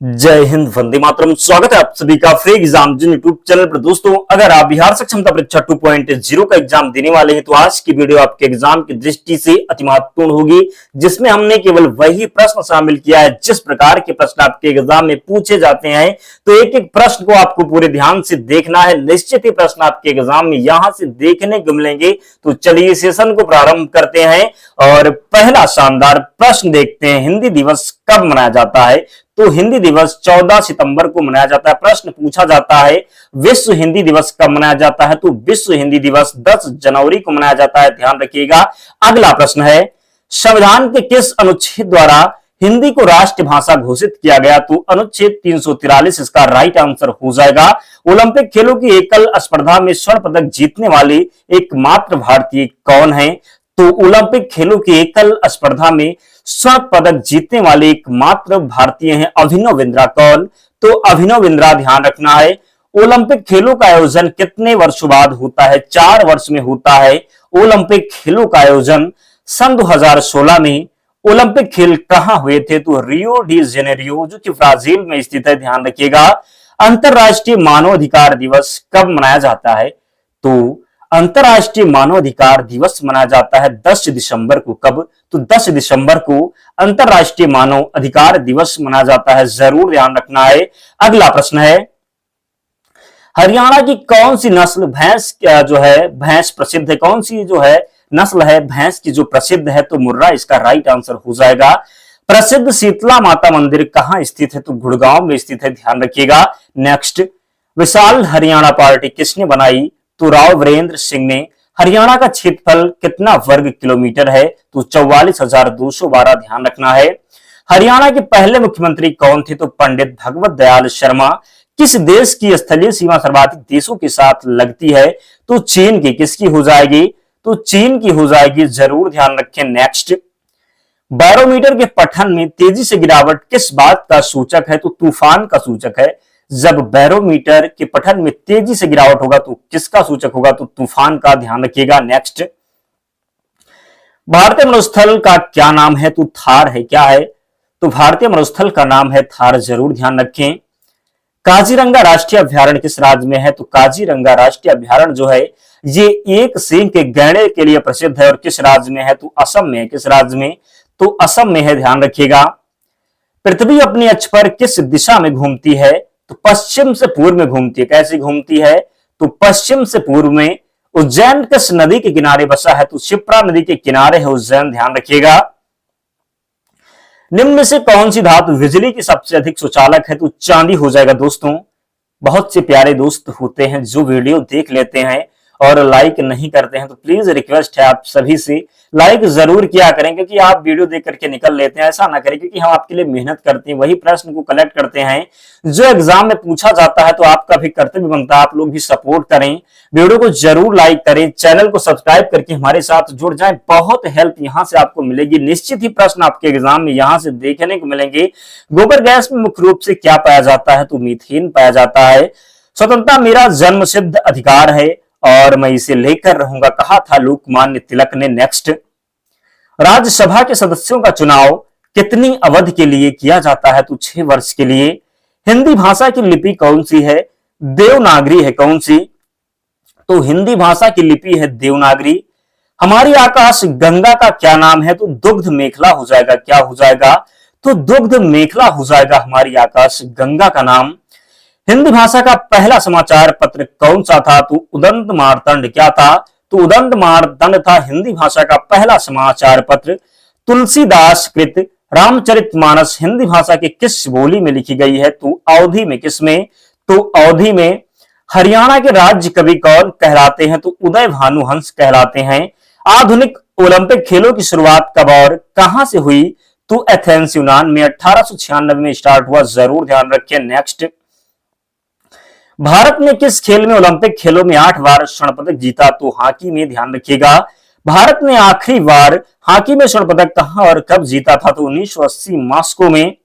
जय हिंद, वंदे मातरम। स्वागत है आप सभी का फ्री एग्जाम जिन यूट्यूब चैनल पर। दोस्तों, अगर आप बिहार सक्षमता परीक्षा 2.0 का एग्जाम देने वाले हैं तो आज की वीडियो आपके एग्जाम की दृष्टि से अति महत्वपूर्ण होगी, जिसमें हमने केवल वही प्रश्न शामिल किया है जिस प्रकार के प्रश्न आपके एग्जाम में पूछे जाते हैं। तो एक एक प्रश्न को आपको पूरे ध्यान से देखना है। निश्चित ही प्रश्न आपके एग्जाम में यहां से देखने को मिलेंगे। तो चलिए सेशन को प्रारंभ करते हैं और पहला शानदार प्रश्न देखते हैं। हिंदी दिवस कब मनाया जाता है? तो हिंदी दिवस 14 सितंबर को मनाया जाता है। प्रश्न पूछा जाता है विश्व हिंदी दिवस कब मनाया जाता है? तो विश्व हिंदी दिवस 10 जनवरी को मनाया जाता है, ध्यान रखिएगा। अगला प्रश्न है, संविधान के किस अनुच्छेद द्वारा हिंदी को राष्ट्र भाषा घोषित किया गया? तो अनुच्छेद 343 इसका राइट आंसर हो जाएगा। ओलंपिक खेलों की एकल स्पर्धा में स्वर्ण पदक जीतने वाले एकमात्र भारतीय कौन है? तो ओलंपिक खेलों की एकल स्पर्धा में स्वर्ण पदक जीतने वाले एकमात्र भारतीय हैं अभिनव बिंद्रा। कौन? तो अभिनव बिंद्रा, ध्यान रखना है। ओलंपिक खेलों का आयोजन कितने वर्षों बाद होता है? 4 वर्ष में होता है ओलंपिक खेलों का आयोजन। सन 2016 में ओलंपिक खेल कहां हुए थे? तो रियो डी जेनेरियो, जो कि ब्राजील में स्थित है, ध्यान रखिएगा। अंतरराष्ट्रीय मानवाधिकार दिवस कब मनाया जाता है? तो अंतरराष्ट्रीय मानवाधिकार दिवस मनाया जाता है 10 दिसंबर को। कब? तो 10 दिसंबर को अंतरराष्ट्रीय मानव अधिकार दिवस मनाया जाता है, जरूर ध्यान रखना है। अगला प्रश्न है, हरियाणा की कौन सी नस्ल भैंस जो है भैंस प्रसिद्ध है? कौन सी जो है नस्ल है भैंस की जो प्रसिद्ध है? तो मुर्रा इसका राइट आंसर हो जाएगा। प्रसिद्ध शीतला माता मंदिर कहां स्थित है? तो गुड़गांव में स्थित है, ध्यान रखिएगा। नेक्स्ट, विशाल हरियाणा पार्टी किसने बनाई? तो राव वीरेंद्र सिंह ने। हरियाणा का क्षेत्रफल कितना वर्ग किलोमीटर है? तो 44,212, ध्यान रखना है। हरियाणा के पहले मुख्यमंत्री कौन थे? तो पंडित भगवत दयाल शर्मा। किस देश की स्थलीय सीमा सर्वाधिक देशों के साथ लगती है? तो चीन की। किसकी हो जाएगी? तो चीन की हो जाएगी, जरूर ध्यान रखें। नेक्स्ट, बैरोमीटर के पठन में तेजी से गिरावट किस बात का सूचक है? तो तूफान का सूचक है। जब बैरोमीटर के पठन में तेजी से गिरावट होगा तो किसका सूचक होगा? तो तूफान का, ध्यान रखिएगा। नेक्स्ट, भारतीय मरुस्थल का क्या नाम है? तो थार है। क्या है? तो भारतीय मरुस्थल का नाम है थार, जरूर ध्यान रखें। काजीरंगा राष्ट्रीय अभ्यारण्य किस राज्य में है? तो काजीरंगा राष्ट्रीय अभ्यारण्य जो है ये एक सींग के गैंडे के लिए प्रसिद्ध है और किस राज्य में है? तो असम में है। किस राज्य में? तो असम में है, ध्यान रखिएगा। पृथ्वी अपनी अक्ष पर किस दिशा में घूमती है? तो पश्चिम से पूर्व में घूमती है। कैसे घूमती है? तो पश्चिम से पूर्व में। उज्जैन किस नदी के किनारे बसा है? तो शिप्रा नदी के किनारे है उज्जैन, ध्यान रखिएगा। निम्न में से कौन सी धातु बिजली की सबसे अधिक सुचालक है? तो चांदी हो जाएगा। दोस्तों, बहुत से प्यारे दोस्त होते हैं जो वीडियो देख लेते हैं और लाइक नहीं करते हैं, तो प्लीज रिक्वेस्ट है आप सभी से लाइक जरूर किया करें, क्योंकि आप वीडियो देख करके निकल लेते हैं। ऐसा ना करें, क्योंकि हम आपके लिए मेहनत करते हैं, वही प्रश्न को कलेक्ट करते हैं जो एग्जाम में पूछा जाता है। तो आपका भी कर्तव्य बनता है आप लोग भी सपोर्ट करें, वीडियो को जरूर लाइक करें, चैनल को सब्सक्राइब करके हमारे साथ जुड़ जाएं। बहुत हेल्प यहां से आपको मिलेगी। निश्चित ही प्रश्न आपके एग्जाम में यहां से देखने को मिलेंगे। गोबर गैस में मुख्य रूप से क्या पाया जाता है? तो मीथेन पाया जाता है। स्वतंत्रता मेरा जन्म सिद्ध अधिकार है और मैं इसे लेकर रहूंगा, कहा था लोकमान्य तिलक ने। नेक्स्ट, राज्यसभा के सदस्यों का चुनाव कितनी अवधि के लिए किया जाता है? तो 6 वर्ष के लिए। हिंदी भाषा की लिपि कौन सी है? देवनागरी है। कौन सी? तो हिंदी भाषा की लिपि है देवनागरी। हमारी आकाश गंगा का क्या नाम है? तो दुग्ध मेखला हो जाएगा। क्या हो जाएगा? तो दुग्ध मेखला हो जाएगा हमारी आकाश गंगा का नाम। हिंदी भाषा का पहला समाचार पत्र कौन सा था? तो उदंत मार्तंड। क्या था? तो उदंत मार्तंड था हिंदी भाषा का पहला समाचार पत्र। तुलसीदास कृत रामचरितमानस हिंदी भाषा के किस बोली में लिखी गई है? तो अवधी में। किसमें? तो अवधी में। हरियाणा के राज्य कवि कौन कहलाते हैं? तो उदय भानुहंस कहलाते हैं। आधुनिक ओलंपिक खेलों की शुरुआत कब और कहां से हुई? तो एथेंस यूनान में 1896 में स्टार्ट हुआ, जरूर ध्यान रखें। नेक्स्ट, भारत ने किस खेल में ओलंपिक खेलों में 8 बार स्वर्ण पदक जीता? तो हॉकी में, ध्यान रखिएगा। भारत ने आखिरी बार हॉकी में स्वर्ण पदक कहां और कब जीता था? तो 1980 मॉस्को में।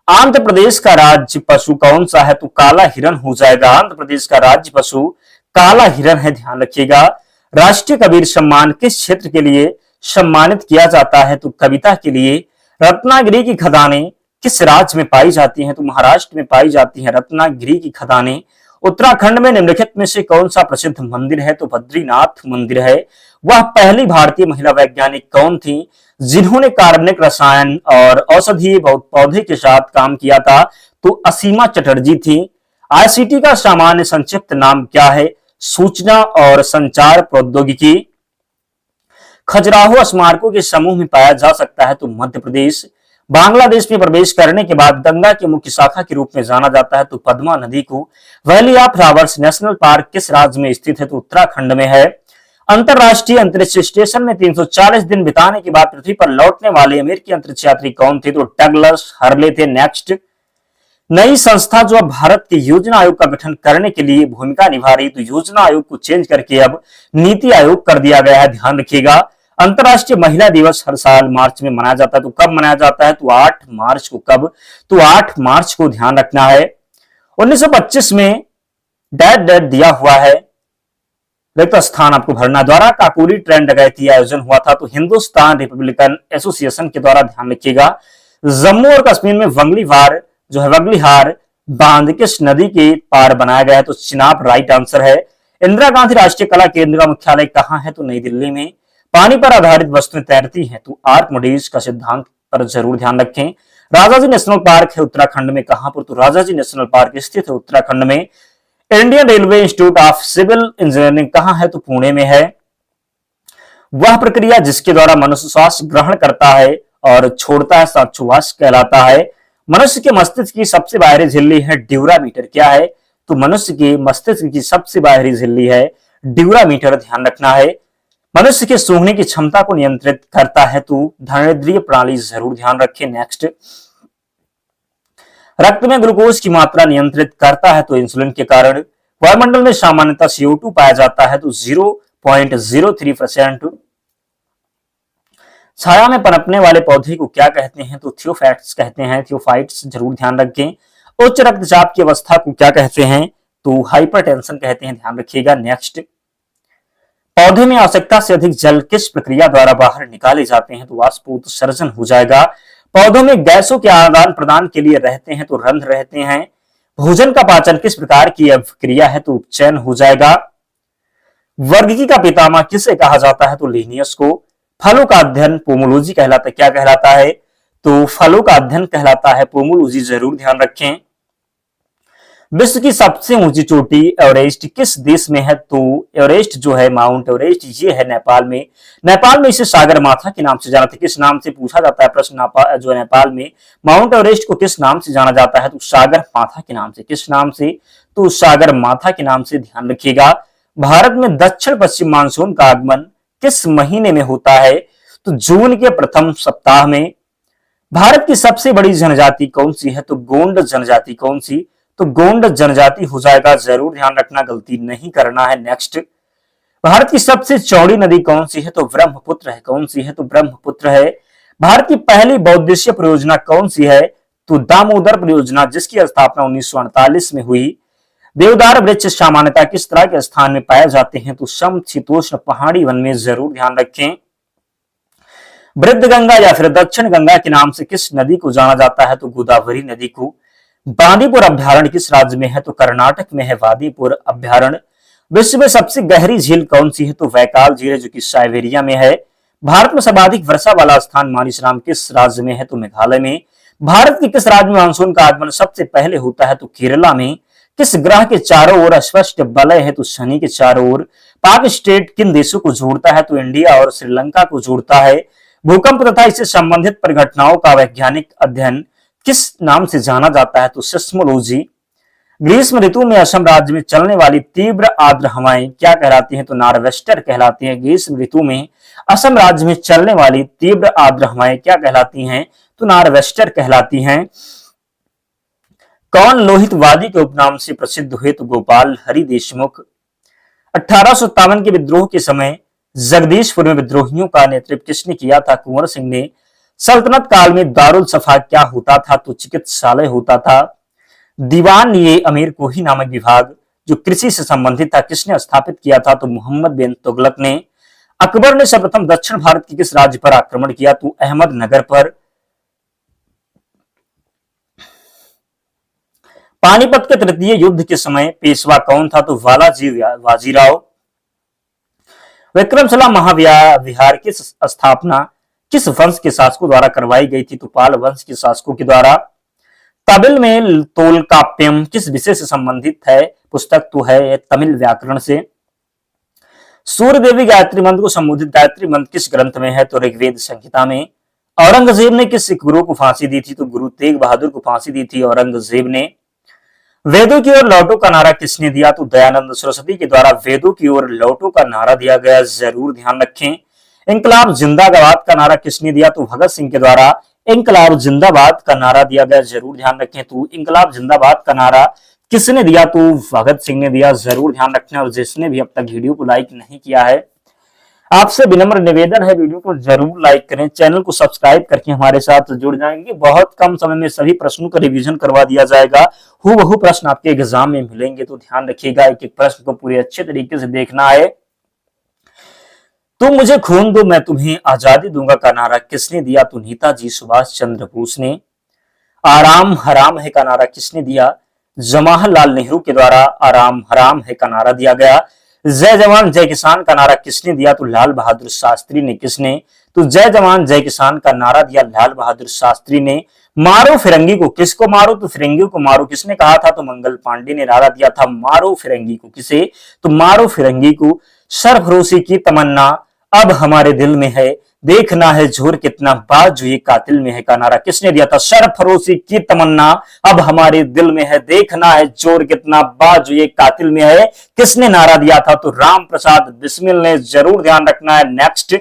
आंध्र प्रदेश का राज्य पशु कौन सा है? तो काला हिरन हो जाएगा। आंध्र प्रदेश का राज्य पशु काला हिरन है, ध्यान रखिएगा। राष्ट्रीय कबीर सम्मान किस क्षेत्र के लिए सम्मानित किया जाता है? तो कविता के लिए। रत्नागिरी की खदानें किस राज्य में पाई जाती हैं? तो महाराष्ट्र में पाई जाती है रत्नागिरी की खदानें। उत्तराखंड में निम्नलिखित में से कौन सा प्रसिद्ध मंदिर है? तो बद्रीनाथ मंदिर है। वह पहली भारतीय महिला वैज्ञानिक कौन थी जिन्होंने कार्बनिक रसायन और औषधीय पौधे के साथ काम किया था? तो असीमा चटर्जी थी। आईसीटी का सामान्य संक्षिप्त नाम क्या है? सूचना और संचार प्रौद्योगिकी। खजुराहो स्मारकों के समूह में पाया जा सकता है? तो मध्य प्रदेश। बांग्लादेश में प्रवेश करने के बाद गंगा की मुख्य शाखा के रूप में जाना जाता है? तो पद्मा नदी को। Valley of flowers national park किस राज्य में स्थित है? तो उत्तराखंड में है। अंतरराष्ट्रीय अंतरिक्ष स्टेशन में 340 दिन बिताने के बाद पृथ्वी पर लौटने वाले अमेरिकी अंतरिक्ष यात्री कौन थे? तो डगलस हर्ले थे। नेक्स्ट, नई संस्था जो अब भारत के योजना आयोग का गठन करने के लिए भूमिका निभा रही, तो योजना आयोग को चेंज करके अब नीति आयोग कर दिया गया है, ध्यान रखिएगा। अंतरराष्ट्रीय महिला दिवस हर साल मार्च में मनाया जाता है, तो कब मनाया जाता है? तो 8 मार्च को। कब? तो 8 मार्च को, ध्यान रखना है। 1925 में डेट दिया हुआ है, रिक्त स्थान आपको भरना। द्वारा काकोरी ट्रेन डकैती आयोजन हुआ था? तो हिंदुस्तान रिपब्लिकन एसोसिएशन के द्वारा, ध्यान रखिएगा। जम्मू और कश्मीर में वंगलीहार जो है वंगलीहार बांध किस नदी के पार बनाया गया है? तो चिनाब राइट आंसर है। इंदिरा गांधी राष्ट्रीय कला केंद्र का मुख्यालय कहां है? तो नई दिल्ली में। पानी पर आधारित वस्तुएं तैरती हैं? तो आर्किमिडीज का सिद्धांत पर जरूर ध्यान रखें। राजाजी नेशनल पार्क है उत्तराखंड में, कहां पर? तो राजाजी नेशनल पार्क स्थित है उत्तराखंड में। Indian railway institute of civil engineering कहां है? तो पुणे में है। वह प्रक्रिया जिसके द्वारा मनुष्य श्वास ग्रहण करता है और छोड़ता है श्वासोच्छ्वास कहलाता है। मनुष्य के मस्तिष्क की सबसे बाहरी झिल्ली है ड्यूरामीटर। क्या है? तो मनुष्य के मस्तिष्क की सबसे बाहरी झिल्ली है ड्यूरामीटर, ध्यान रखना है। मनुष्य के सूंघने की क्षमता को नियंत्रित करता है? तो धनेन्द्रिय प्रणाली, जरूर ध्यान रखें। नेक्स्ट, रक्त में ग्लूकोज की मात्रा नियंत्रित करता है? तो इंसुलिन के कारण। वायुमंडल में सामान्यतः CO2 पाया जाता है? तो 0.03%। छाया में पनपने वाले पौधे को क्या कहते हैं? तो थियोफाइट्स कहते हैं। थियोफाइट्स, जरूर ध्यान रखें। उच्च रक्तचाप की अवस्था को क्या कहते हैं? तो हाइपरटेंशन कहते हैं, ध्यान रखिएगा। नेक्स्ट, पौधे में आवश्यकता से अधिक जल किस प्रक्रिया द्वारा बाहर निकाले जाते हैं? तो वाष्पोत्सर्जन हो जाएगा। पौधों में गैसों के आदान प्रदान के लिए रहते हैं? तो रंध्र रहते हैं। भोजन का पाचन किस प्रकार की क्रिया है? तो उपचयन हो जाएगा। वर्गीकी का पितामह किसे कहा जाता है? तो लिनियस को। फलों का अध्ययन पोमोलॉजी कहलाता है, क्या कहलाता है? तो फलों का अध्ययन कहलाता है पोमोलॉजी, जरूर ध्यान रखें। विश्व की सबसे ऊंची चोटी एवरेस्ट किस देश में है? तो एवरेस्ट जो है, माउंट एवरेस्ट, ये है नेपाल में। नेपाल में इसे सागर माथा के नाम से जाना था। किस नाम से पूछा जाता है प्रश्न? जो है नेपाल में माउंट एवरेस्ट को किस नाम से जाना जाता है? तो सागर माथा के नाम से। किस नाम से? तो सागर माथा के नाम से, ध्यान रखिएगा। भारत में दक्षिण पश्चिम मानसून का आगमन किस महीने में होता है? तो जून के प्रथम सप्ताह में। भारत की सबसे बड़ी जनजाति कौन सी है? तो गोंड जनजाति। कौन सी? तो गोंड जनजाति हो जाएगा, जरूर ध्यान रखना, गलती नहीं करना है। नेक्स्ट, भारत की सबसे चौड़ी नदी कौन सी है? तो ब्रह्मपुत्र है। कौन सी है? तो ब्रह्मपुत्र है। भारत की पहली बहुउद्देशीय परियोजना कौन सी है? तो दामोदर परियोजना, जिसकी स्थापना 1948 में हुई। देवदार वृक्ष सामान्यतः किस तरह के स्थान में पाए जाते हैं? तो समशीतोष्ण पहाड़ी वन में, जरूर ध्यान रखें। वृद्ध गंगा या फिर दक्षिण गंगा के नाम से किस नदी को जाना जाता है? तो गोदावरी नदी को। बांदीपुर अभ्यारण्य किस राज्य में है? तो कर्नाटक में है बांदीपुर अभ्यारण्य। विश्व में सबसे गहरी झील कौन सी है? तो वैकाल झील, जो कि साइबेरिया में है। भारत में सर्वाधिक वर्षा वाला स्थान मानिसराम किस राज्य में है? तो मेघालय में। भारत के किस राज्य में मानसून का आगमन सबसे पहले होता है? तो केरला में। किस ग्रह के चारों ओर अस्पष्ट वलय है? तो शनि के चारों ओर। पाक स्टेट किन देशों को जोड़ता है? तो इंडिया और श्रीलंका को जोड़ता है। भूकंप तथा इससे संबंधित परिघटनाओं का वैज्ञानिक अध्ययन किस नाम से जाना जाता है? तो सिस्मोलॉजी। ग्रीष्म ऋतु में असम राज्य में चलने वाली तीव्र आर्द्र हवाएं क्या कहलाती हैं? तो नॉर्वेस्टर कहलाती हैं। ग्रीष्म ऋतु में असम राज्य में चलने वाली तीव्र आर्द्र हवाएं क्या कहलाती हैं? तो नॉर्वेस्टर कहलाती हैं। कौन लोहितवादी के उपनाम से प्रसिद्ध हुए? तो गोपाल हरि देशमुख। 1857 के विद्रोह के समय जगदीशपुर में विद्रोहियों का नेतृत्व किसने किया था? कुंवर सिंह ने। सल्तनत काल में दारुल सफा क्या होता था? तो चिकित्सालय होता था। दीवान ये अमीर कोही नामक विभाग जो कृषि से संबंधित था, किसने स्थापित किया था? तो मोहम्मद बिन तुगलक ने। अकबर ने सर्वप्रथम दक्षिण भारत के किस राज्य पर आक्रमण किया? तो अहमदनगर पर। पानीपत के तृतीय युद्ध के समय पेशवा कौन था? तो बालाजी बाजीराव। विक्रमशिला महाविहार की स्थापना किस वंश के शासकों द्वारा करवाई गई थी? तो पाल वंश के शासकों के द्वारा। तमिल में तोलकाप्यम किस विषय से संबंधित है? पुस्तक तो है तमिल व्याकरण से। सूर्य देवी गायत्री मंत्र को संबोधित गायत्री मंत्र किस ग्रंथ में है? तो ऋग्वेद संहिता में। औरंगजेब ने किस सिख गुरु को फांसी दी थी? तो गुरु तेग बहादुर को फांसी दी थी औरंगजेब ने। वेदों की ओर लौटो का नारा किसने दिया? तो दयानंद सरस्वती के द्वारा वेदों की ओर लौटो का नारा दिया गया, जरूर ध्यान रखें। इंकलाब जिंदाबाद का नारा किसने दिया? तो भगत सिंह के द्वारा इंकलाब जिंदाबाद का नारा दिया गया, जरूर ध्यान रखें। तो इंकलाब जिंदाबाद का नारा किसने दिया? तो भगत सिंह ने दिया, जरूर ध्यान रखना। और जिसने भी अब तक वीडियो को लाइक नहीं किया है, आपसे विनम्र निवेदन है वीडियो को जरूर लाइक करें, चैनल को सब्सक्राइब करके हमारे साथ जुड़ जाएंगे। बहुत कम समय में सभी प्रश्नों का रिवीजन करवा दिया जाएगा, हूबहू प्रश्न आपके एग्जाम में मिलेंगे, तो ध्यान रखिएगा, एक एक प्रश्न को पूरे अच्छे तरीके से देखना है। तुम मुझे खून दो मैं तुम्हें आजादी दूंगा का नारा किसने दिया? तो नेताजी सुभाष चंद्र बोस ने। आराम हराम है का नारा किसने दिया? जवाहरलाल नेहरू के द्वारा आराम हराम है का नारा दिया गया। जय जवान जय किसान का नारा किसने दिया? तो लाल बहादुर शास्त्री ने। किसने? तो जय जवान जय किसान का नारा दिया लाल बहादुर शास्त्री ने। मारो फिरंगी को, किसको मारो? तो फिरंगी को मारो किसने कहा था? तो मंगल पांडे ने नारा दिया था मारो फिरंगी को। किसे? तो मारो फिरंगी को। सरफरोशी की तमन्ना अब हमारे दिल में है, देखना है जोर कितना बाजू ये कातिल में है का नारा किसने दिया था? सरफरोशी की तमन्ना अब हमारे दिल में है, देखना है जोर कितना बाजू ये कातिल में है, किसने नारा दिया था? तो राम प्रसाद बिस्मिल ने, जरूर ध्यान रखना है। नेक्स्ट,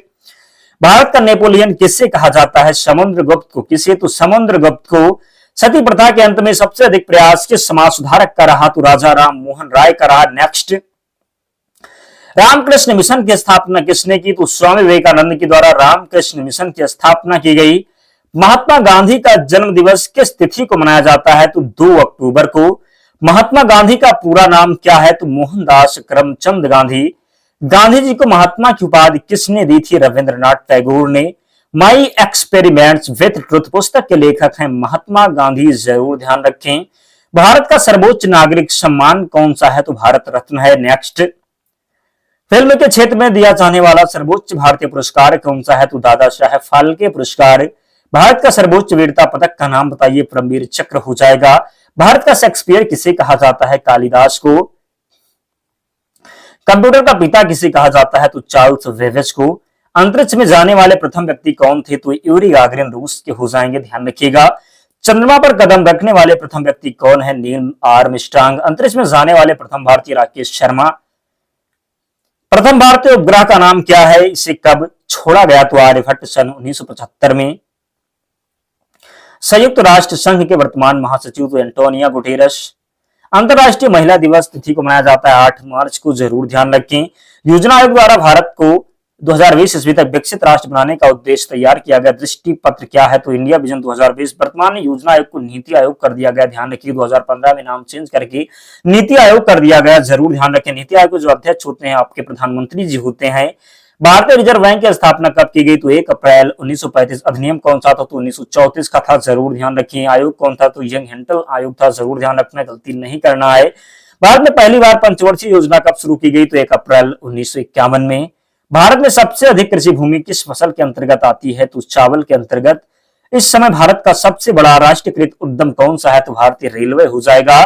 भारत का नेपोलियन किससे कहा जाता है? समुद्रगुप्त को। किसे? तो समुद्रगुप्त को। सती प्रथा के अंत में सबसे अधिक प्रयास किस समाज सुधारक का रहा? तो राजा राम मोहन राय का रहा। नेक्स्ट, रामकृष्ण मिशन की स्थापना किसने की? तो स्वामी विवेकानंद के द्वारा रामकृष्ण मिशन की स्थापना की गई। महात्मा गांधी का जन्म दिवस किस तिथि को मनाया जाता है? तो 2 अक्टूबर को। महात्मा गांधी का पूरा नाम क्या है? तो मोहनदास करमचंद गांधी। गांधी जी को महात्मा की उपाधि किसने दी थी? रविंद्रनाथ टैगोर ने। माई एक्सपेरिमेंट्स विथ ट्रुथ पुस्तक के लेखक हैं महात्मा गांधी, जरूर ध्यान रखें। भारत का सर्वोच्च नागरिक सम्मान कौन सा है? तो भारत रत्न है। नेक्स्ट, फिल्म के क्षेत्र में दिया जाने वाला सर्वोच्च भारतीय पुरस्कार कौन सा है? तो दादा साहेब फाल्के पुरस्कार। भारत का सर्वोच्च वीरता पदक का नाम बताइए? परमवीर चक्र हो जाएगा। भारत का शेक्सपियर किसे कहा जाता है? कालिदास को। कंप्यूटर का पिता किसे कहा जाता है? तो चार्ल्स बेबेज को। अंतरिक्ष में जाने वाले प्रथम व्यक्ति कौन थे? तो यूरी गागरिन रूस के हो जाएंगे, ध्यान रखिएगा। चंद्रमा पर कदम रखने वाले प्रथम व्यक्ति कौन है? Neil Armstrong. अंतरिक्ष में जाने वाले प्रथम भारतीय राकेश शर्मा। प्रथम भारतीय उपग्रह का नाम क्या है? इसे कब छोड़ा गया? तो आर्यभट्ट सन 1975 में। संयुक्त राष्ट्र संघ के वर्तमान महासचिव तो एंटोनियो गुटेरस। अंतरराष्ट्रीय महिला दिवस तिथि को मनाया जाता है 8 मार्च को, जरूर ध्यान रखें। योजना आयोग द्वारा भारत को 2020 ईस्वी तक विकसित राष्ट्र बनाने का उद्देश्य तैयार किया गया दृष्टि पत्र क्या है? तो इंडिया विजन 2020। वर्तमान में योजना आयोग को नीति आयोग कर दिया गया, ध्यान रखिए। 2015 में नाम चेंज करके नीति आयोग कर दिया गया, जरूर ध्यान रखें। नीति आयोग के जो अध्यक्ष होते हैं आपके प्रधानमंत्री जी होते हैं। भारतीय रिजर्व बैंक की स्थापना कब की गई? तो 1 अप्रैल 1935। अधिनियम कौन सा था? तो 1934 का था, जरूर ध्यान रखिए। आयोग कौन था? तो यंग हेंटल आयोग था, जरूर ध्यान रखना, गलती नहीं करना है। भारत में पहली बार पंचवर्षीय योजना कब शुरू की गई? तो 1 अप्रैल 1951 में। भारत में सबसे अधिक कृषि भूमि किस फसल के अंतर्गत आती है? तो चावल के अंतर्गत। इस समय भारत का सबसे बड़ा राष्ट्रीयकृत उद्यम कौन सा है? तो भारतीय रेलवे हो जाएगा।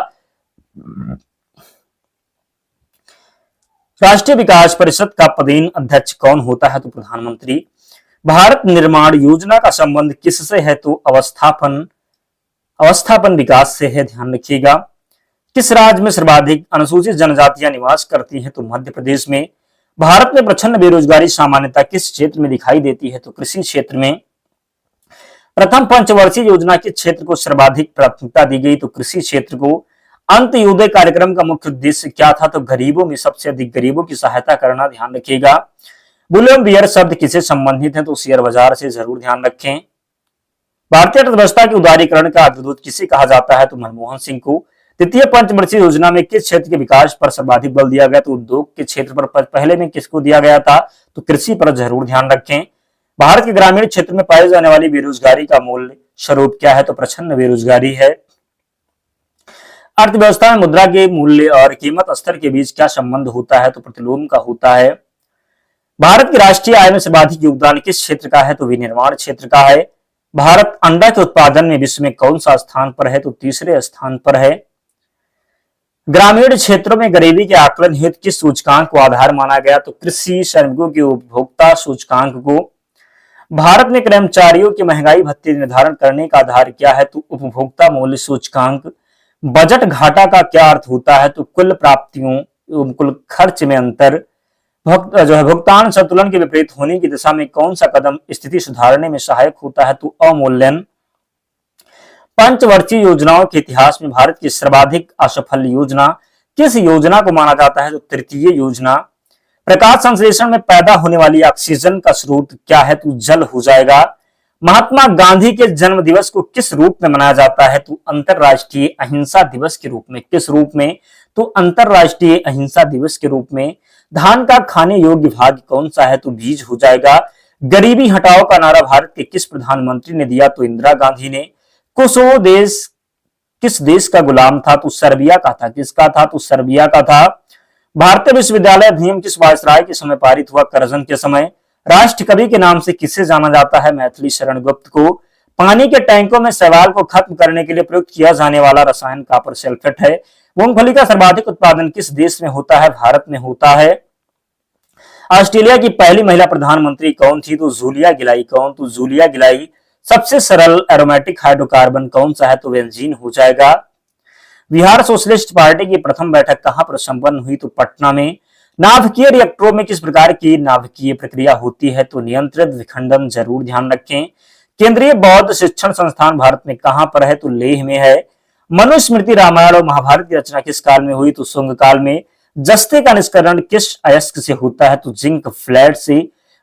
राष्ट्रीय विकास परिषद का पदेन अध्यक्ष कौन होता है? तो प्रधानमंत्री। भारत निर्माण योजना का संबंध किससे है? तो अवस्थापन विकास से है, ध्यान रखिएगा। किस राज्य में सर्वाधिक अनुसूचित जनजातियां निवास करती हैं? तो मध्य प्रदेश में। भारत में प्रचंड बेरोजगारी सामान्यतः किस क्षेत्र में दिखाई देती है? तो कृषि क्षेत्र में। प्रथम पंचवर्षीय योजना के क्षेत्र को सर्वाधिक प्राथमिकता दी गई? तो कृषि क्षेत्र को। अंत्योदय कार्यक्रम का मुख्य उद्देश्य क्या था? तो गरीबों में सबसे अधिक गरीबों की सहायता करना, ध्यान रखिएगा। बुलियन बियर शब्द किसे संबंधित है? तो शेयर बाजार से, जरूर ध्यान रखें। भारतीय अर्थव्यवस्था के उदारीकरण का अग्रदूत किसे कहा जाता है? तो मनमोहन सिंह को। द्वितीय पंचवर्षीय योजना में किस क्षेत्र के विकास पर सर्वाधिक बल दिया गया? तो उद्योग के क्षेत्र पर। पहले में किसको दिया गया था? तो कृषि पर, जरूर ध्यान रखें। भारत के ग्रामीण क्षेत्र में पाई जाने वाली बेरोजगारी का मूल स्वरूप क्या है? तो प्रचंड बेरोजगारी है। अर्थव्यवस्था में मुद्रा के मूल्य और कीमत स्तर के बीच क्या संबंध होता है? तो प्रतिलोम का होता है। भारत की राष्ट्रीय आय में सर्वाधिक योगदान किस क्षेत्र का है? तो विनिर्माण क्षेत्र का है। भारत अंडा के उत्पादन में विश्व में कौन सा स्थान पर है? तो तीसरे स्थान पर है। ग्रामीण क्षेत्रों में गरीबी के आकलन हेतु किस सूचकांक को आधार माना गया? तो कृषि श्रमिकों के उपभोक्ता सूचकांक को। भारत में कर्मचारियों के महंगाई भत्ते निर्धारण करने का आधार क्या है? तो उपभोक्ता मूल्य सूचकांक। बजट घाटा का क्या अर्थ होता है? तो कुल प्राप्तियों कुल खर्च में अंतर। भुगतान संतुलन के विपरीत होने की दिशा में कौन सा कदम स्थिति सुधारने में सहायक होता है? तो अवमूल्यन। पंचवर्षीय योजनाओं के इतिहास में भारत की सर्वाधिक असफल योजना किस योजना को माना जाता है? तो तृतीय योजना। प्रकाश संश्लेषण में पैदा होने वाली ऑक्सीजन का स्रोत क्या है? तो जल हो जाएगा। महात्मा गांधी के जन्म दिवस को किस रूप में मनाया जाता है? तो अंतरराष्ट्रीय अहिंसा दिवस के रूप में। किस रूप में? तो अंतरराष्ट्रीय अहिंसा दिवस के रूप में। धान का खाने योग्य भाग कौन सा है? तो बीज हो जाएगा। गरीबी हटाओ का नारा भारत के किस प्रधानमंत्री ने दिया? तो इंदिरा गांधी ने। कोसोवो देश किस देश का गुलाम था? तो सर्बिया का था। किसका था? तो सर्बिया का था। भारतीय विश्वविद्यालय अधिनियम किस वायसराय के समय पारित हुआ? करजन के समय। राष्ट्र कवि के नाम से किसे जाना जाता है? मैथिली शरण गुप्त को। पानी के टैंकों में शैवाल को खत्म करने के लिए प्रयुक्त किया जाने वाला रसायन कॉपर सल्फेट है। मूंगफली का सर्वाधिक उत्पादन किस देश में होता है? भारत में होता है। ऑस्ट्रेलिया की पहली महिला प्रधानमंत्री कौन थी? तो जूलिया गिलाई। कौन? तो जूलिया गिलाई। सबसे सरल एरोमेटिक हाइड्रोकार्बन कौन सा है? तो बेंजीन हो जाएगा। बिहार सोशलिस्ट पार्टी की प्रथम बैठक कहां पर संपन्न हुई? तो पटना में। नाभिकीय रिएक्टरों में किस प्रकार की नाभिकीय प्रक्रिया होती है? तो नियंत्रित विखंडन। जरूर ध्यान रखें। केंद्रीय बौद्ध शिक्षण संस्थान भारत में कहां पर है? तो लेह में है। मनुस्मृति रामायण और महाभारत की रचना किस काल में हुई? तो शुंग काल में। जस्ते का निष्करण किस अयस्क से होता है? तो जिंक फ्लैट से।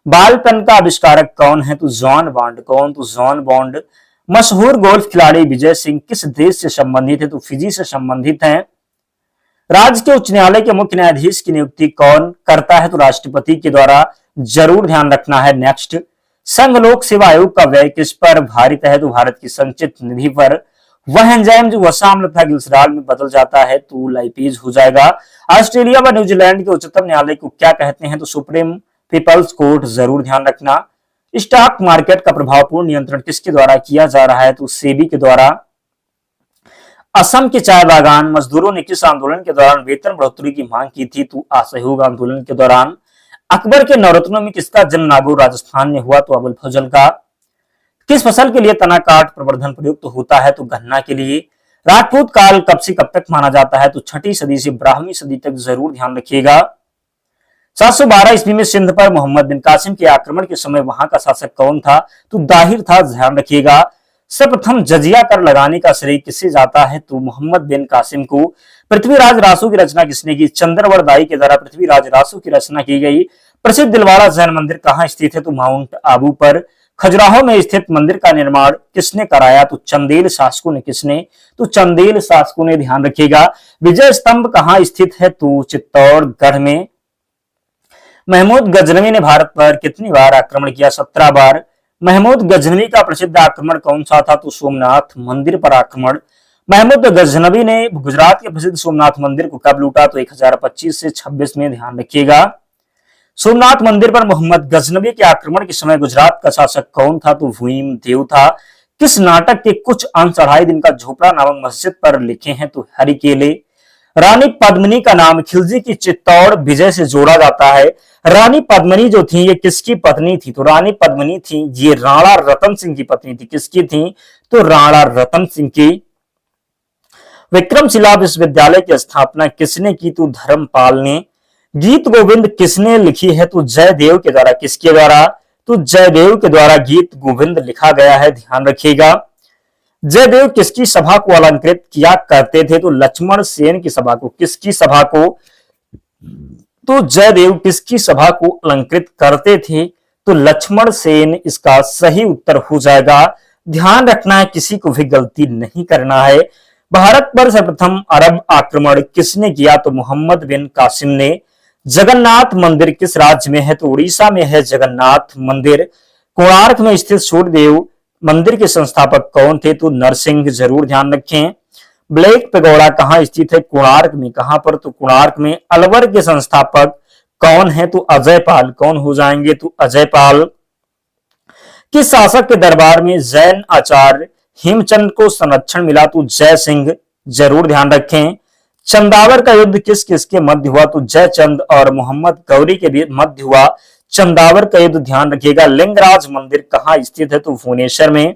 बाल पेन का आविष्कारक कौन है? तो जॉन बॉन्ड। कौन? तो जॉन बॉन्ड। मशहूर गोल्फ खिलाड़ी विजय सिंह किस देश से संबंधित है? तो फिजी से संबंधित हैं। राज्य के उच्च न्यायालय के मुख्य न्यायाधीश की नियुक्ति कौन करता है? तो राष्ट्रपति के द्वारा। जरूर ध्यान रखना है। नेक्स्ट, संघ लोक सेवा आयोग का व्यय किस पर भारित है? तो भारत की संचित निधि पर। वह एंजाइम जो वसा अम्ल तथा ग्लिसरॉल में बदल जाता है तो लाइपेज हो जाएगा। ऑस्ट्रेलिया व न्यूजीलैंड के उच्चतम न्यायालय को क्या कहते हैं? तो सुप्रीम पीपल्स कोर्ट। जरूर ध्यान रखना। स्टॉक मार्केट का प्रभावपूर्ण नियंत्रण किसके द्वारा किया जा रहा है? तो सेबी के द्वारा। असम के चाय बागान मजदूरों ने किस आंदोलन के दौरान वेतन बढ़ोतरी की मांग की थी? तो असहयोग आंदोलन के दौरान। अकबर के नवरत्नों में किसका जन्म नागौर राजस्थान में हुआ? तो अबुल फजल का। किस फसल के लिए तना काट प्रवर्धन प्रयुक्त होता है? तो गन्ना के लिए। राजपूत काल कब से कब तक माना जाता है? तो 6ठी सदी से 12वीं सदी तक। जरूर ध्यान रखिएगा। 712 ईस्वी में सिंध पर मोहम्मद बिन कासिम के आक्रमण के समय वहां का शासक कौन था? तो दाहिर था। ध्यान रखिएगा। सर्वप्रथम जजिया कर लगाने का श्रेय किससे जाता है? तो मोहम्मद बिन कासिम को। पृथ्वीराज रासो की रचना किसने की? चंद्रवड़ दाई के द्वारा पृथ्वीराज रासो की रचना की गई। प्रसिद्ध दिलवाड़ा जैन मंदिर कहाँ स्थित है? तो माउंट आबू पर। खजुराहो में स्थित मंदिर का निर्माण किसने कराया? तो चंदेल शासकों ने। किसने? तो चंदेल शासकों ने। ध्यान रखिएगा। विजय स्तंभ कहाँ स्थित है? तो चित्तौड़गढ़ में। महमूद गजनवी ने भारत पर कितनी बार आक्रमण किया? 17 बार। महमूद गजनवी का प्रसिद्ध आक्रमण कौन सा था? तो सोमनाथ मंदिर पर आक्रमण। महमूद गजनवी ने गुजरात के प्रसिद्ध सोमनाथ मंदिर को कब लूटा? तो 1025 से 26 में। ध्यान रखिएगा। सोमनाथ मंदिर पर मोहम्मद गजनवी के आक्रमण के समय गुजरात का शासक कौन था? तो भीम देव था। किस नाटक के कुछ अंश 2.5 दिन का झोपड़ा नामक मस्जिद पर लिखे हैं? तो हरिकेले। रानी पद्मिनी का नाम खिलजी की चित्तौड़ विजय से जोड़ा जाता है। रानी पद्मिनी जो थी ये किसकी पत्नी थी? तो रानी पद्मिनी थी ये राणा रतन सिंह की पत्नी थी। किसकी थी? तो राणा रतन सिंह की। विक्रमशिला विश्वविद्यालय की स्थापना किसने की? तो धर्मपाल ने। गीत गोविंद किसने लिखी है? तो जयदेव के द्वारा। किसके द्वारा? तो जयदेव के द्वारा गीत गोविंद लिखा गया है। ध्यान रखिएगा। जयदेव किसकी सभा को अलंकृत किया करते थे? तो लक्ष्मण सेन की सभा को। किसकी सभा को? तो जयदेव किसकी सभा को अलंकृत करते थे? तो लक्ष्मण सेन इसका सही उत्तर हो जाएगा। ध्यान रखना है, किसी को भी गलती नहीं करना है। भारत पर सर्वप्रथम अरब आक्रमण किसने किया? तो मोहम्मद बिन कासिम ने। जगन्नाथ मंदिर किस राज्य में है? तो उड़ीसा में है जगन्नाथ मंदिर। कोणार्क में स्थित सूर्यदेव मंदिर के संस्थापक कौन थे? तो नरसिंह। जरूर ध्यान रखें। ब्लैक पैगोडा कहाँ स्थित है? कोणार्क में। कहां पर? तो कोणार्क में। अलवर के संस्थापक कौन है? तो अजय पाल। कौन हो जाएंगे? तो अजय पाल। किस शासक के दरबार में जैन आचार्य हेमचंद को संरक्षण मिला? तो जय सिंह। जरूर ध्यान रखें। चंदावर का युद्ध किस किसके मध्य हुआ? तो जयचंद और मोहम्मद गौरी के बीच मध्य हुआ चंदावर का युद्ध। ध्यान रखिएगा। लिंगराज मंदिर कहां स्थित है? तो भुवनेश्वर में।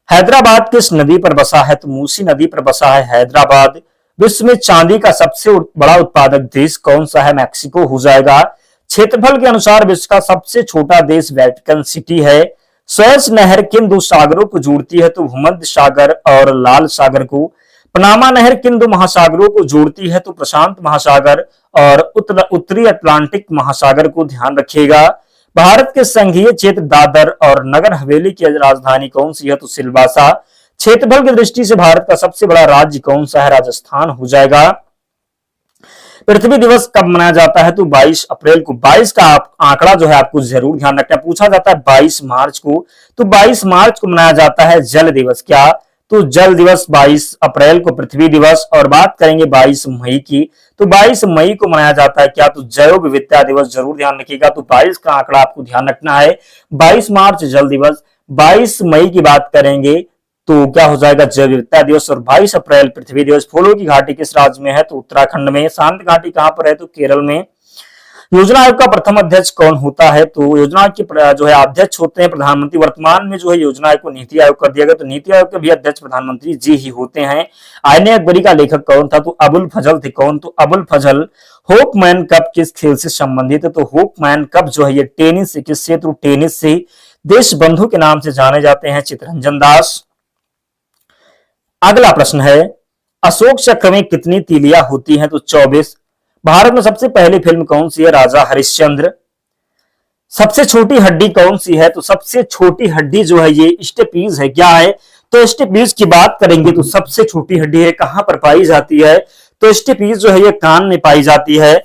हैदराबाद किस नदी पर बसा है? तो मूसी नदी पर बसा है हैदराबाद। विश्व में चांदी का सबसे बड़ा उत्पादक देश कौन सा है? मैक्सिको हो जाएगा। क्षेत्रफल के अनुसार विश्व का सबसे छोटा देश वेटिकन सिटी है। सुएज नहर किन दो सागरों को जोड़ती है? तो भूमध्य सागर और लाल सागर को। पनामा नहर किन दो महासागरों को जोड़ती है? तो प्रशांत महासागर और उत्तरी अटलांटिक महासागर को। ध्यान रखिएगा। भारत के संघीय क्षेत्र दादर और नगर हवेली की राजधानी कौन सी है? तो सिलवासा। क्षेत्रफल की दृष्टि से भारत का सबसे बड़ा राज्य कौन सा है? राजस्थान हो जाएगा। पृथ्वी दिवस कब मनाया जाता है? तो 22 अप्रैल को। 22 का आंकड़ा जो है आपको जरूर ध्यान रखना है। पूछा जाता है 22 मार्च को, तो 22 मार्च को मनाया जाता है जल दिवस। क्या? तो जल दिवस 22 अप्रैल को पृथ्वी दिवस। और बात करेंगे 22 मई की, तो 22 मई को मनाया जाता है क्या? तो जैव विविधता दिवस। जरूर ध्यान रखिएगा। तो 22 का आंकड़ा आपको ध्यान रखना है। 22 मार्च जल दिवस, 22 मई की बात करेंगे तो क्या हो जाएगा? जैव विविधता दिवस। और 22 अप्रैल पृथ्वी दिवस। फूलों की घाटी किस राज्य में है? तो उत्तराखंड में। शांत घाटी कहां पर है? तो केरल में। योजना आयोग का प्रथम अध्यक्ष कौन होता है? तो योजना आयोग के जो है अध्यक्ष होते हैं प्रधानमंत्री। वर्तमान में जो है योजना आयोग को नीति आयोग कर दिया गया, तो नीति आयोग के भी अध्यक्ष प्रधानमंत्री जी ही होते हैं। आईने अकबरी का लेखक कौन था? तो अबुल फजल थे। कौन? तो अबुल फजल। होपमैन कप किस खेल से संबंधित है? तो होपमैन कप जो है ये टेनिस से। किससे? तो टेनिस से। देश बंधु के नाम से जाने जाते हैं चित्तरंजन दास। अगला प्रश्न है, अशोक चक्र में कितनी तीलियां होती हैं? तो 24। भारत में सबसे पहली फिल्म कौन सी है? राजा हरिश्चंद्र। सबसे छोटी हड्डी कौन सी है? तो सबसे छोटी हड्डी जो है ये स्टेपीज है। क्या है? तो स्टेपीज की बात करेंगे तो सबसे छोटी हड्डी है कहां पर पाई जाती है? तो स्टेपीज जो है ये कान में पाई जाती है।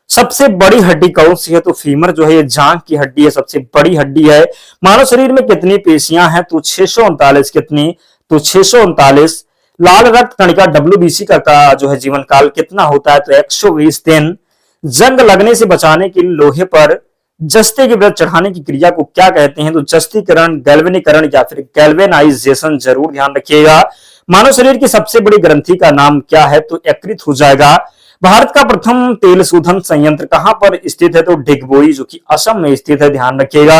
सबसे बड़ी हड्डी कौन सी है? तो फीमर जो है ये जांघ की हड्डी है, सबसे बड़ी हड्डी है। मानव शरीर में कितनी पेशियां हैं? तो 639। कितनी? तो 639। लाल रक्त कणिका WBC का जो है जीवन काल कितना होता है? तो 120 दिन। जंग लगने से बचाने के लिए लोहे पर जस्ते की व्रत चढ़ाने की क्रिया को क्या कहते हैं? तो जस्तीकरण, गैल्वेनीकरण या फिर गैल्वेनाइजेशन। जरूर ध्यान रखिएगा। मानव शरीर की सबसे बड़ी ग्रंथि का नाम क्या है? तो यकृत हो जाएगा। भारत का प्रथम तेल शोधन संयंत्र कहां पर स्थित है? तो डिगबोई, जो कि असम में स्थित है। ध्यान रखिएगा।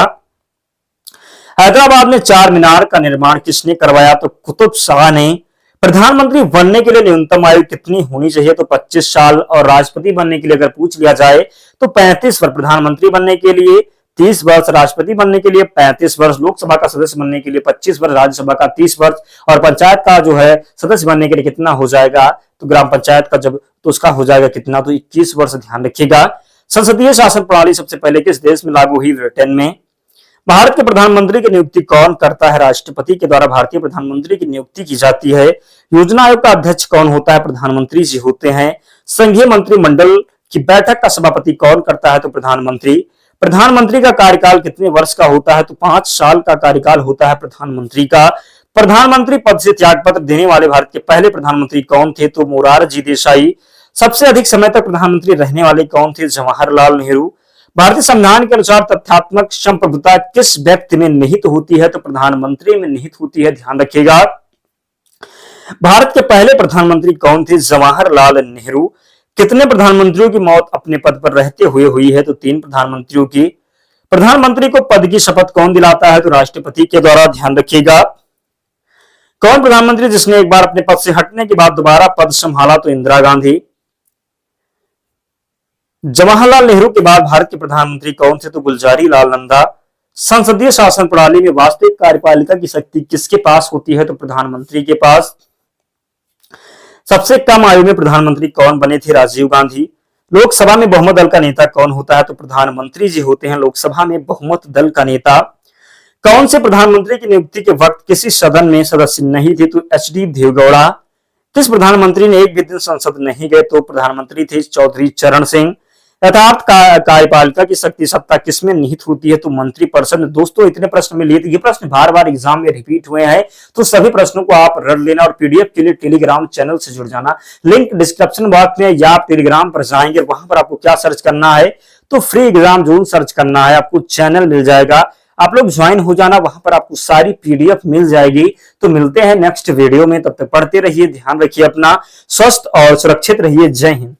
हैदराबाद में चार मीनार का निर्माण किसने करवाया? तो कुतुब शाह ने। प्रधानमंत्री बनने के लिए न्यूनतम आयु कितनी होनी चाहिए? तो 25 साल। और राष्ट्रपति बनने के लिए अगर पूछ लिया जाए तो 35 वर्ष। प्रधानमंत्री बनने के लिए 30 वर्ष, राष्ट्रपति बनने के लिए 35 वर्ष, लोकसभा का सदस्य बनने के लिए 25 वर्ष, राज्यसभा का 30 वर्ष, और पंचायत का जो है सदस्य बनने के लिए कितना हो जाएगा? तो ग्राम पंचायत का जब तो उसका हो जाएगा कितना? तो 21 वर्ष। ध्यान रखिएगा। संसदीय शासन प्रणाली सबसे पहले किस देश में लागू हुई? ब्रिटेन में। भारत के प्रधानमंत्री की नियुक्ति कौन करता है? राष्ट्रपति के द्वारा भारतीय प्रधानमंत्री की नियुक्ति की जाती है। योजना आयोग का अध्यक्ष कौन होता है? प्रधानमंत्री जी होते हैं। संघीय मंत्रिमंडल की बैठक का सभापति कौन करता है? तो प्रधानमंत्री। प्रधानमंत्री का कार्यकाल कितने वर्ष का होता है? तो 5 साल का कार्यकाल होता है प्रधानमंत्री का। प्रधानमंत्री पद से त्यागपत्र देने वाले भारत के पहले प्रधानमंत्री कौन थे? तो मोरारजी देसाई। सबसे अधिक समय तक प्रधानमंत्री रहने वाले कौन थे? जवाहरलाल नेहरू। भारतीय संविधान के अनुसार तथ्यात्मक संप्रभुता किस व्यक्ति में निहित होती है? तो प्रधानमंत्री में निहित होती है। ध्यान रखिएगा। भारत के पहले प्रधानमंत्री कौन थे? जवाहरलाल नेहरू। कितने प्रधानमंत्रियों की मौत अपने पद पर रहते हुए हुई है? तो 3 प्रधानमंत्रियों की। प्रधानमंत्री को पद की शपथ कौन दिलाता है? तो राष्ट्रपति के द्वारा। ध्यान रखिएगा। कौन प्रधानमंत्री जिसने एक बार अपने पद से हटने के बाद दोबारा पद संभाला? तो इंदिरा गांधी। जवाहरलाल नेहरू के बाद भारत के प्रधानमंत्री कौन थे? तो गुलजारी लाल नंदा। संसदीय शासन प्रणाली में वास्तविक कार्यपालिका की शक्ति किसके पास होती है? तो प्रधानमंत्री के पास। सबसे कम आयु में प्रधानमंत्री कौन बने थे? राजीव गांधी। लोकसभा में बहुमत दल का नेता कौन होता है? तो प्रधानमंत्री जी होते हैं लोकसभा में बहुमत दल का नेता। कौन से प्रधानमंत्री की नियुक्ति के वक्त किसी सदन में सदस्य नहीं थे? तो HD देवगौड़ा। किस प्रधानमंत्री ने एक भी दिन संसद नहीं गए? तो प्रधानमंत्री थे चौधरी चरण सिंह। यथार्थ कार्यपालिका की शक्ति सत्ता किसमें निहित होती है? तो मंत्रिपरिषद में। दोस्तों इतने प्रश्न में लिए थे, ये प्रश्न बार बार एग्जाम में रिपीट हुए हैं, तो सभी प्रश्नों को आप रट लेना और पीडीएफ के लिए टेलीग्राम चैनल से जुड़ जाना। लिंक डिस्क्रिप्शन बॉक्स में, या आप टेलीग्राम पर जाएंगे, वहां पर आपको क्या सर्च करना है, तो फ्री एग्जाम जोन सर्च करना है, आपको चैनल मिल जाएगा, आप लोग ज्वाइन हो जाना, वहां पर आपको सारी पीडीएफ मिल जाएगी। तो मिलते हैं नेक्स्ट वीडियो में, तब तक पढ़ते रहिए, ध्यान रखिए अपना, स्वस्थ और सुरक्षित रहिए। जय हिंद।